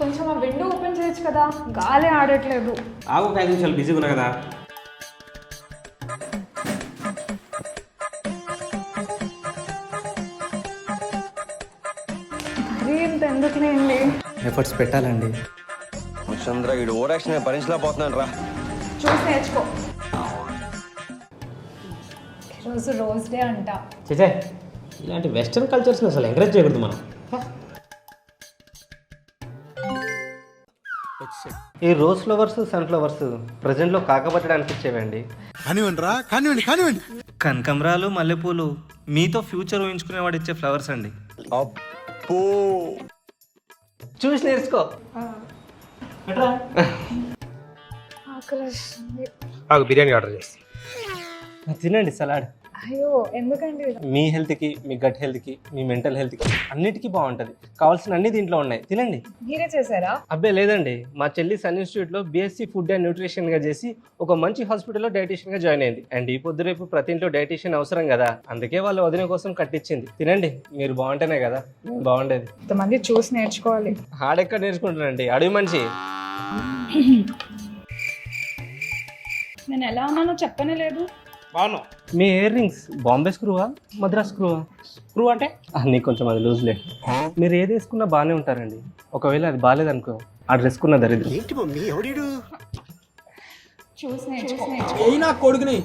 కొంచెం ఆ window open చేయొచ్చు కదా, గాలి ఆడట్లేదు. ఆగు, 5 నిమిషాలు బిజీగా ఉన్నా కదా. మరీ ఇంత ఎందుకులేండి, ఎఫర్ట్స్ పెట్టాలండి. చంద్ర వీడు ఓవర్ యాక్షన్ భరించలేకపోతున్నాను రా. చూసి నేర్చుకో. ఈరోజు రోజ్ డే అంట. చేసే ఇలాంటి వెస్ట్రన్ కల్చర్స్ని అసలు ఎంకరేజ్ చేయకూడదు మనం. ఈ రోజ్ ఫ్లవర్స్, సన్ ఫ్లవర్స్ ప్రజెంట్లో కాకపట్టడానికి ఇచ్చేవండి. కానివ్వండి. కనకంబరాలు, మల్లెపూలు మీతో ఫ్యూచర్ ఊహించుకునేవాడు ఇచ్చే ఫ్లవర్స్ అండి. అబ్బో చూసి నేర్చుకో. ఆకలిస్తుంది. బిర్యానీ ఆర్డర్ చేసి తినండి సలాడ్. అయ్యో ఎందుకండి? మీ హెల్త్కి, మీ గట్ హెల్త్కి, మీ మెంటల్ హెల్త్కి అన్నిటికీ బాగుంటుంది. కావాల్సిన అన్ని దీంట్లో ఉన్నాయి, తినండి. మీరే చేశారా? అబ్బే లేదండి, మా చెల్లి సన్ ఇన్స్టిట్యూట్లో బీఎస్సీ ఫుడ్ అండ్ న్యూట్రిషన్గా చేసి ఒక మంచి హాస్పిటల్లో డైటీషియన్గా జాయిన్ అయింది. అండ్ ఈ పొద్దు రేపు ప్రతి ఇంట్లో డైటీషియన్ అవసరం కదా, అందుకే వాళ్ళ వదిన కోసం కట్టించింది. తినండి, మీరు బాగుంటేనే కదా మేము బాగుండేది. ఇంతమంది చూసి నేర్చుకోవాలి. ఆడెక్కడ నేర్చుకుంటానండి, అడవి మనిషి. నేను ఎలా ఉన్నానో చెప్పనే లేదు. బాగున్నావు. మీ ఇయర్ రింగ్స్ బాంబే స్క్రూవా, మద్రాస్ స్క్రూవా? స్క్రూ అంటే నీకు కొంచెం అది లూజ్లే. మీరు ఏది వేసుకున్నా బాగానే ఉంటారండి. ఒకవేళ అది బాగాలేదనుకో, ఆ డ్రెస్ కున్న దరిద్రం. చూసి నేర్చుకో. కొడుకుని